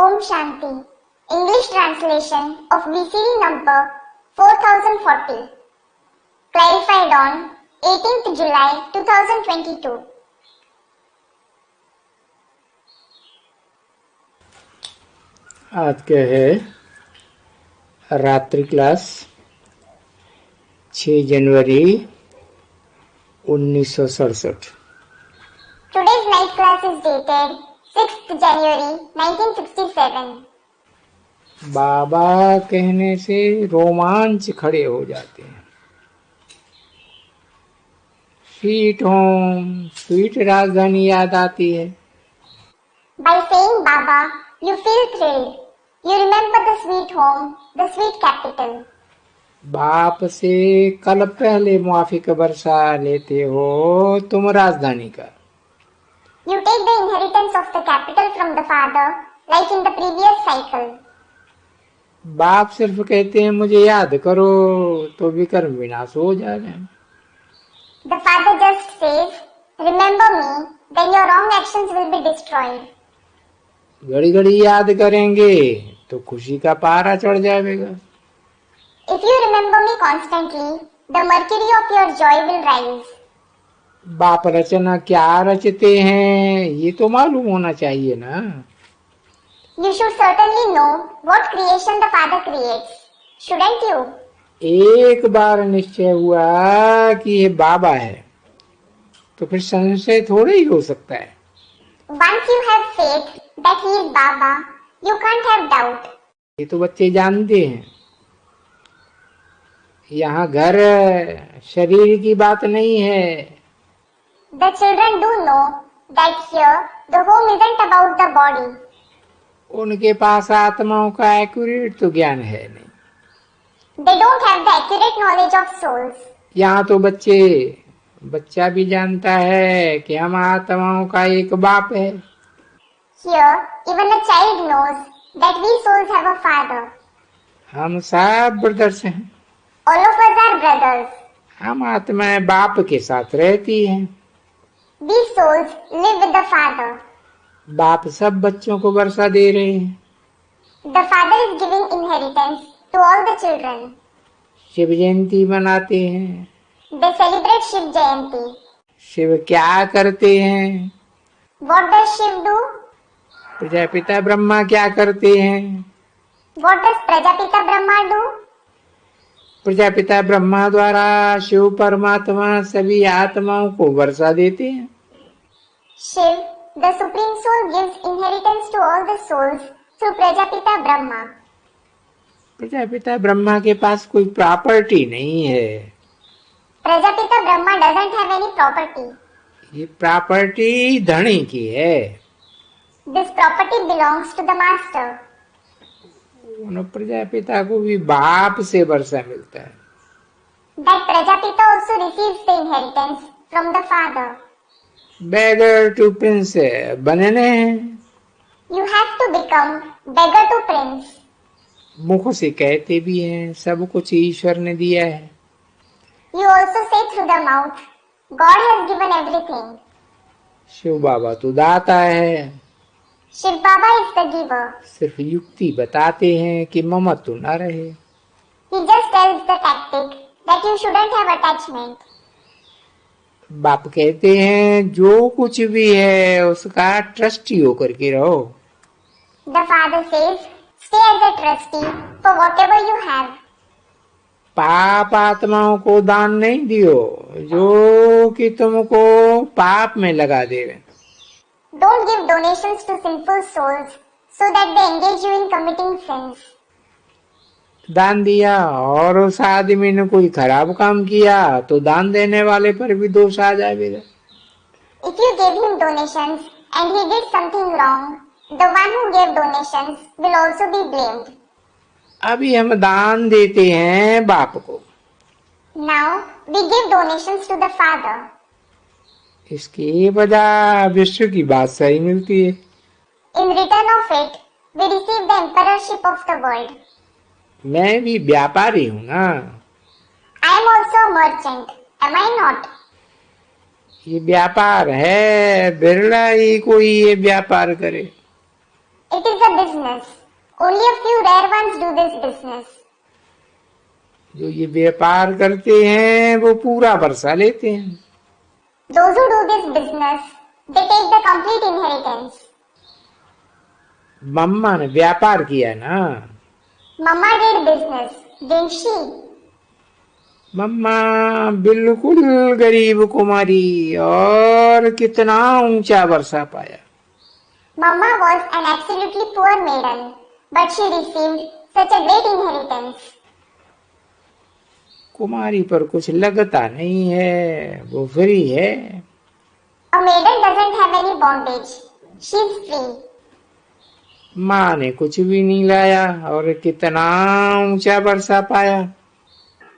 Om Shanti. English translation of VCD number 4040. Clarified on 18th July 2022. आज के है रात्रि class 6 January 1967। Today's night class is dated 6th January 1967. बाबा कहने से रोमांच खड़े हो जाते हैं। स्वीट होम, स्वीट राजधानी याद आती है। By saying Baba, you feel thrilled. You remember the sweet home, the sweet capital. बाप से कल पहले माफी का बरसा लेते हो तुम राजधानी का। You take the inheritance of the capital from the father, like in the previous cycle. बाप सिर्फ कहते हैं मुझे याद करो तो विकर्म विनाश हो जाए। The father just says, remember me, then your wrong actions will be destroyed. घड़ी घड़ी याद करेंगे तो खुशी का पारा चढ़ जाएगा। If you remember me constantly, the mercury of your joy will rise. बाप रचना क्या रचते हैं ये तो मालूम होना चाहिए ना। You should certainly know what creation the father creates, shouldn't you? एक बार निश्चय हुआ कि ये बाबा है तो फिर संशय थोड़े ही हो सकता है। Once you have faith that he is Baba, you can't have doubt. ये तो बच्चे जानते हैं। यहाँ घर शरीर की बात नहीं है। The children do know that here the home isn't about the body. उनके पास आत्माओं का एक्यूरेट तो ज्ञान है नहीं। They don't have the accurate knowledge of souls. यहाँ तो बच्चा भी जानता है कि हम आत्माओं का एक बाप है। Here even a child knows that we souls have a father. हम सब ब्रदर्स हैं। All of us are brothers. हम आत्माएं बाप के साथ रहती हैं। We souls live with the father. बाप सब बच्चों को वर्षा दे रहे हैं। The father is giving inheritance to all the children. Shiv Jayanti मनाते हैं। They celebrate Shiv Jayanti. Shiv क्या करते हैं? What does Shiv do? Prajapita Brahma क्या करते हैं? What does Prajapita Brahma do? Prajapita Brahma द्वारा शिव परमात्मा सभी आत्माओं को वर्षा देते हैं। Shiv, the Supreme Soul, gives inheritance to all the souls through Prajapita Brahma. Prajapita Brahma के पास कोई प्रॉपर्टी नहीं है। Prajapita Brahma doesn't have any property. ये प्रॉपर्टी धनी की है। This property belongs to the master. उन प्रजापिता को भी बाप से वर्षा मिलता है। That Prajapita also receives the inheritance from the father. beggar to prince बनने हैं। You have to become beggar to prince. मुख से कहते भी हैं सब कुछ ईश्वर ने दिया है। You also say through the mouth, God has given everything. Shiv बाबा तो दाता है। Shiv Baba is the giver. सिर्फ युक्ति बताते हैं कि ममत्व न रहे। He just tells the tactic that you shouldn't have attachment. बाप कहते हैं जो कुछ भी है उसका ट्रस्टी होकर के रहो। The father says, stay as a trustee for whatever you have. पाप आत्माओं को दान नहीं दियो जो कि तुमको पाप में लगा देवे। Don't give donations to sinful souls so that they engage you in committing sins. दान दिया और उस आदमी ने कोई खराब काम किया तो दान देने वाले पर भी दोष आ जाएगा। If you gave him donations and he did something wrong, the one who gave donations will also be blamed. अभी हम दान देते हैं बाप को। Now we give donations to the father. इसकी वजह विश्व की बादशाही मिलती है। In return of it, we receive the emperorship of the world. मैं भी व्यापारी हूँ ना। I am also a merchant, am I not? ये व्यापार है, बिरला ही कोई ये व्यापार करे। It is a business. Only a few rare ones do this business. जो ये व्यापार करते हैं वो पूरा वर्षा लेते हैं। Those who do this business, they take the complete inheritance. मम्मा ने व्यापार किया ना। Mama did business, didn't she? मम्मा बिल्कुल गरीब कुमारी और कितना ऊंचा वर्षा पाया। Mama was an absolutely poor maiden, but she received such a great inheritance. कुमारी पर कुछ लगता नहीं है, वो फ्री है। A maiden doesn't have any bondage. She's free. माँ ने कुछ भी नहीं लाया और कितना ऊंचा वर्षा पाया।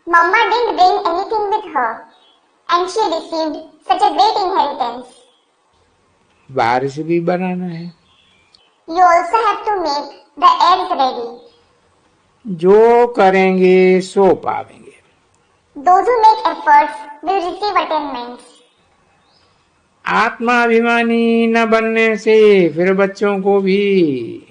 Mama didn't bring anything with her, and she received such a great inheritance. बारिश भी बनाना है। You also have to make the eggs ready. जो करेंगे सो पावेंगे। Those who make efforts will receive attainments. आत्माभिमानी न बनने से फिर बच्चों को भी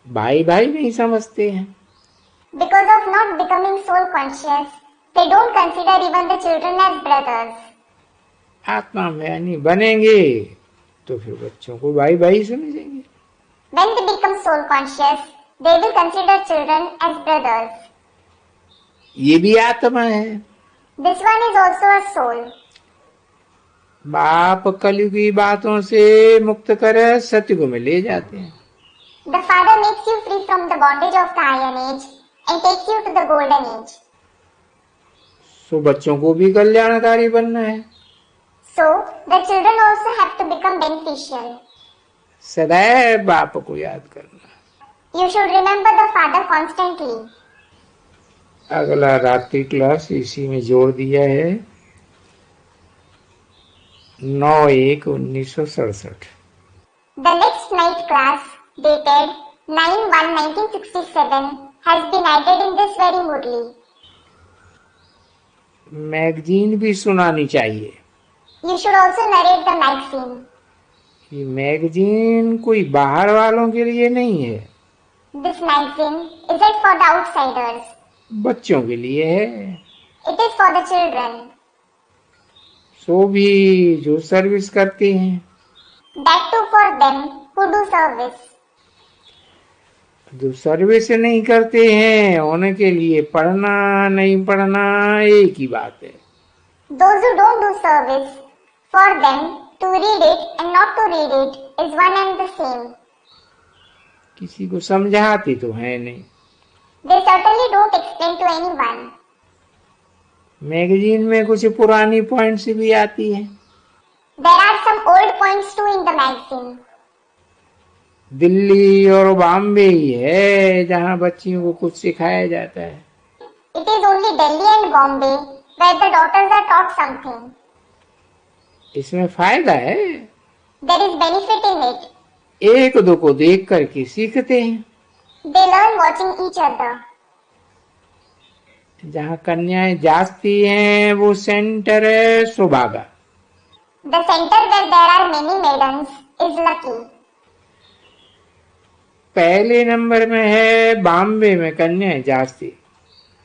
भाई भाई नहीं समझते हैं। Because of not becoming soul conscious, they don't consider even the children as brothers. आत्माभिमानी बनेंगे तो फिर बच्चों को भाई भाई समझेंगे। When they become soul conscious, they will consider children as brothers. ये भी आत्मा है। This one is also a soul. बाप कलयुगी बातों से मुक्त कर सतयुग में ले जाते हैं। The Father makes you free from the bondage of the Iron Age and takes you to the Golden Age. सो बच्चों को भी कल्याणकारी बनना है। So, the children also have to become beneficial. सदैव बाप को याद करना। You should remember the Father constantly. अगला रात्रि क्लास इसी में जोड़ दिया है 9/1/1967। The next night class, dated 9/1/1967, has been added in this very Murli. Magazine भी सुनानी चाहिए। You should also narrate the magazine. ये मैगजीन कोई बाहर वालों के लिए नहीं है, This magazine isn't for the outsiders. बच्चों के लिए है। It is for the children. सो भी जो सर्विस करते हैं, That too for them who do service. जो सर्विस नहीं करते हैं उनके लिए पढ़ना नहीं पढ़ना एक ही बात है। Those who don't do service, for them to read it and not to read it is one and the same. किसी को समझाते तो है नहीं। They certainly don't explain to anyone. Magazine में कुछ पुरानी पॉइंट्स भी आती है। There are some old points too in the magazine. Delhi और बॉम्बे ही है जहाँ बच्चियों को कुछ सिखाया जाता है। It is only Delhi and Bombay where the daughters are taught something. इसमें फायदा है। There is benefit in it. एक दो को देख करके सीखते हैं। They learn watching each other. जहाँ कन्याएं जाती हैं वो सेंटर है सुभागा। The center where there are many maidens is lucky. पहले नंबर में है बॉम्बे में कन्याएं जाती।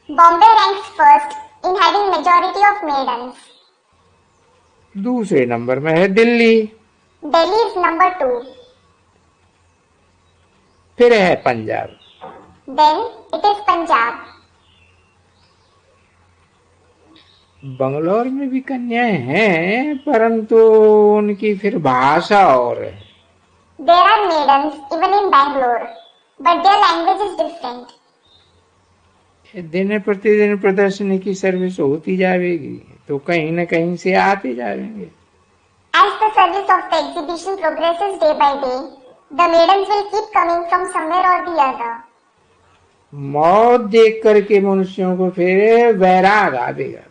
Bombay ranks first in having majority of maidens. दूसरे नंबर में है दिल्ली। Delhi is number 2. फिर है Punjab. Then it is Punjab. Bangalore में भी कन्याएं हैं परंतु उनकी फिर भाषा और है। There are maidens even in Bangalore, but their language is different. दिन प्रतिदिन प्रदर्शनी की सर्विस होती जाएगी तो कहीं न कहीं से आते जाएंगे। As the service of the exhibition progresses day by day, the maidens will keep coming from somewhere or the other. मौत देख करके मनुष्यों को फिर वैराग आवेगा।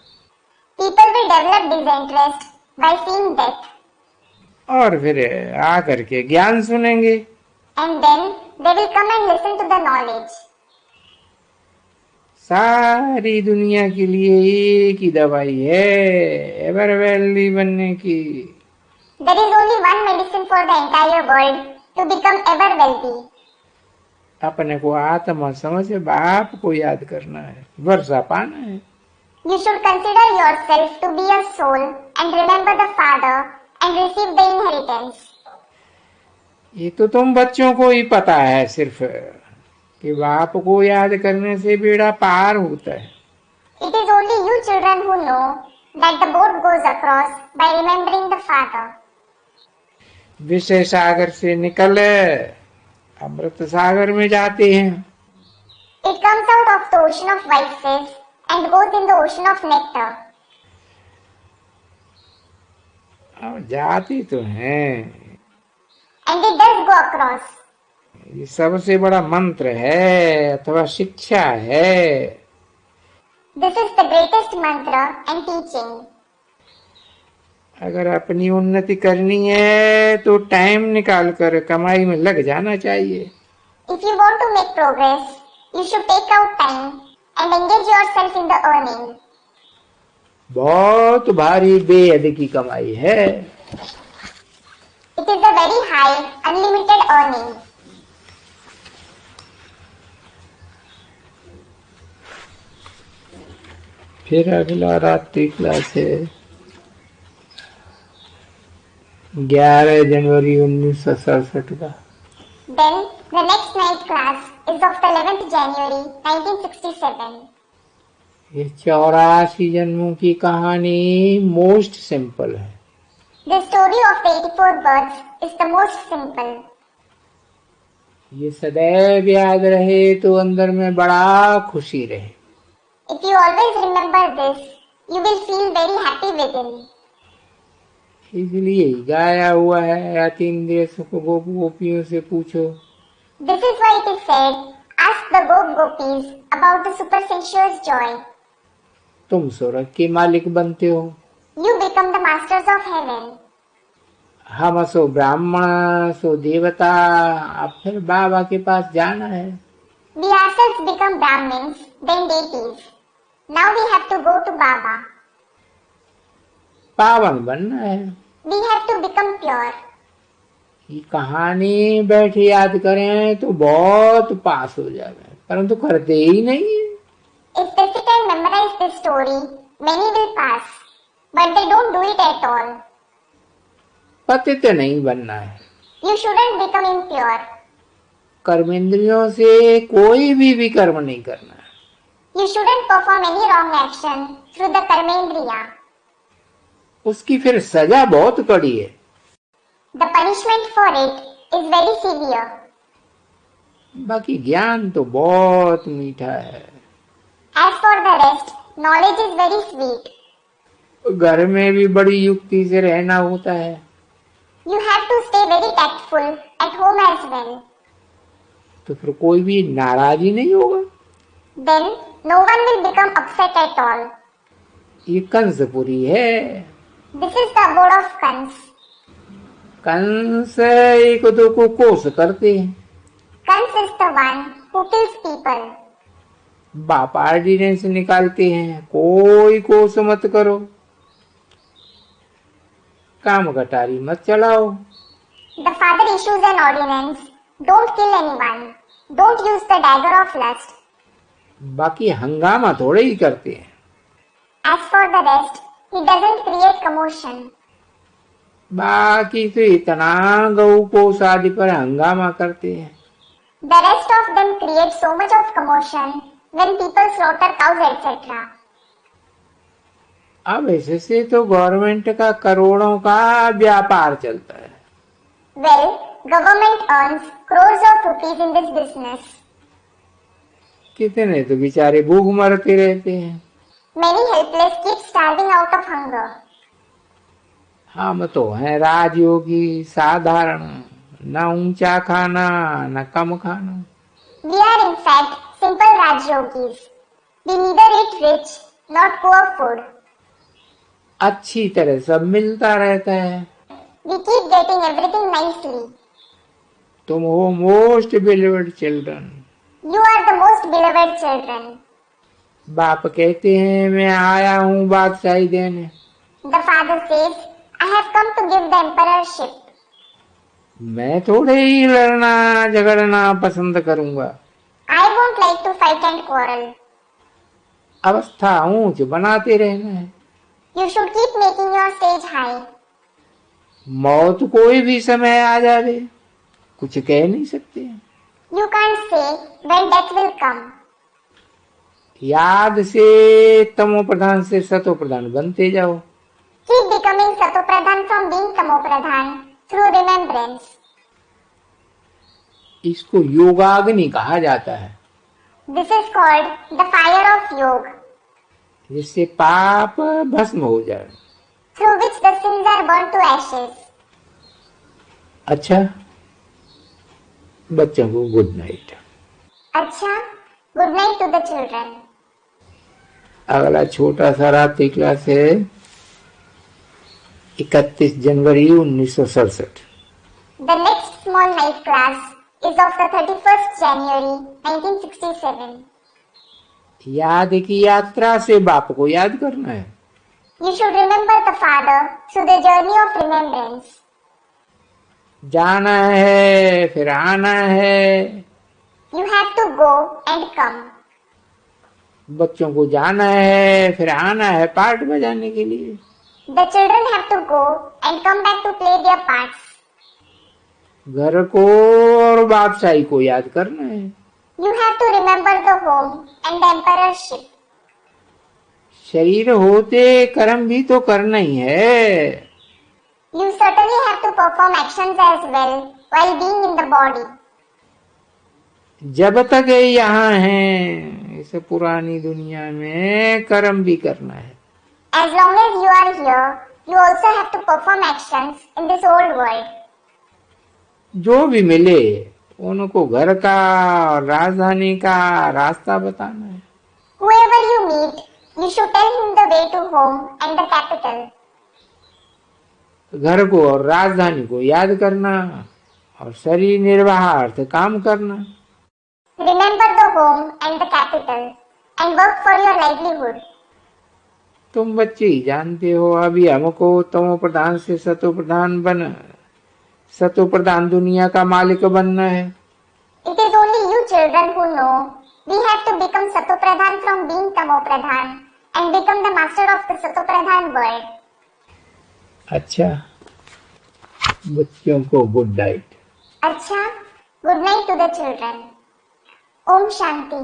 People will develop disinterest by seeing death. और फिर आकर के ज्ञान सुनेंगे। And then they will come and listen to the knowledge. सारी दुनिया के लिए एक ही दवाई है एवर वेल्दी बनने की। There is only one medicine for the entire world to become ever wealthy. अपने को आत्मा समझ बाप को याद करना है, वर्षा पाना है। You should consider yourself to be a soul and remember the Father and receive the inheritance. ये तो तुम बच्चों को ही पता है सिर्फ कि बाप को याद करने से बेड़ा पार होता है। It is only you children who know that the boat goes across by remembering the Father. विषय सागर से निकल अमृत सागर में जाते हैं। It comes out of the ocean of vices and goes in the ocean of nectar. अब जाते तो हैं, And it does go across. ये सबसे बड़ा मंत्र है अथवा शिक्षा है। This is the greatest mantra and teaching. अगर अपनी उन्नति करनी है तो टाइम निकाल कर कमाई में लग जाना चाहिए। If you want to make progress, you should take out time and engage yourself in the earning. बहुत भारी बेहद की कमाई है। It is a very high, unlimited earning. फिर अगला रात्रि क्लास है 11 जनवरी 1967 का। Then the next night class is of the 11th January 1967. ये 84 जन्मों की कहानी मोस्ट सिंपल है। The story of the 84 births is the most simple. ये सदैव याद रहे तो अंदर में बड़ा खुशी रहे। If you always remember this, you will feel very happy within. इसलिए ही गाया हुआ है अतीन्द्रिय सुख गोप गोपियों से पूछो। This is why it is said, ask the Gop Gopis about the supersensuous joy. तुम स्वर्ग के मालिक बनते हो, You become the masters of heaven. हम सो ब्राह्मण सो देवता, अब फिर बाबा के पास जाना है। We ourselves become Brahmins, then deities. Now we have to go to Baba. पावन बनना है। We have to become pure. ये कहानी बैठे याद करें तो बहुत पास हो जाए, परंतु करते ही नहीं है। If they sit and memorize this story, many will pass, but they don't do it at all. पतित नहीं बनना है। You shouldn't become impure. कर्मेंद्रियों से कोई भी विकर्म नहीं करना है। You shouldn't perform any wrong action through the karmendriya. उसकी फिर सजा बहुत कड़ी है। The punishment for it is very severe. बाकी ज्ञान तो बहुत मीठा है। As for the rest, knowledge is very sweet. घर में भी बड़ी युक्ति से रहना होता है। You have to stay very tactful at home as well. तो फिर कोई भी नाराज ही नहीं होगा। Then no one will become upset at all. ये कंसपुरी है। This is the abode of Kans. Kans एक दो को कोस करते हैं। Kans is the one who kills people. बाप ऑर्डिनेंस निकालते हैं, कोई कोस मत करो, काम कटारी मत चलाओ। The father issues an ordinance. Don't kill anyone. Don't use the dagger of lust. बाकी हंगामा थोड़े ही करते हैं। As for the rest, he doesn't create commotion. बाकी तो इतना गऊ कोस आदि पर हंगामा करते हैं। The rest of them create so much of commotion when people slaughter cows, etc. अब इससे तो गवर्नमेंट का करोड़ों का व्यापार चलता है। Well, government earns crores of rupees in this business. कितने तो बेचारे भूख मरते रहते हैं। Many helpless keep starving out of hunger. हम तो हैं राजयोगी, साधारण, न ऊंचा खाना न कम खाना। We are in fact simple Raj-yogis. We neither eat rich nor poor food. अच्छी तरह सब मिलता रहता है। We keep getting everything nicely. तुम हो most believed children. You are the most beloved children. बाप कहते हैं मैं आया हूँ बादशाही देने। The father says, I have come to give the emperorship. मैं थोड़े ही लड़ना झगड़ना पसंद करूंगा। I won't like to fight and quarrel. अवस्था ऊंच बनाते रहना है। You should keep making your stage high. मौत कोई भी समय आ जावे, कुछ कह नहीं सकते। You can't say when death will come. याद से तमो प्रधान से सतो प्रधान बनते जाओ। Keep becoming Satopradhan from being Tamopradhan through remembrance. इसको योगाग्नि कहा जाता है, This is called the fire of Yoga, जिससे पाप भस्म हो जाए। through which the sins are burnt to ashes. अच्छा, बच्चों को गुड नाइट। अच्छा, good night to the children. अगला छोटा सा रात्रि क्लास है 31 जनवरी 1967। The next small night class is of the 31st January 1967. याद की यात्रा से बाप को याद करना है। You should remember the father through the journey of remembrance. जाना है फिर आना है। You have to go and come. बच्चों को जाना है फिर आना है पार्ट बजाने के लिए। The children have to go and come back to play their parts. घर को और बादशाही को याद करना है। You have to remember the home and the emperorship. शरीर होते कर्म भी तो करना ही है। You certainly have to perform actions as well while being in the body. जब तक यहाँ हैं इस पुरानी दुनिया में कर्म भी करना है। As long as you are here, you also have to perform actions in this old world. जो भी मिले उनको घर का और राजधानी का रास्ता बताना है। Whoever you meet, you should tell him the way to home and the capital. घर को और राजधानी को याद करना और शरीर निर्वाहार्थ काम करना। Remember the home and the capital and work for your livelihood. तुम बच्चे ही जानते हो, अभी हमको तमो प्रधान से सतो प्रधान सतो प्रधान दुनिया का मालिक बनना है। It is only you children who know we have to become Satopradhan from being Tamopradhan and become the master of the Satopradhan world. अच्छा, बच्चों को गुड नाइट। अच्छा, good night to the children. Om Shanti.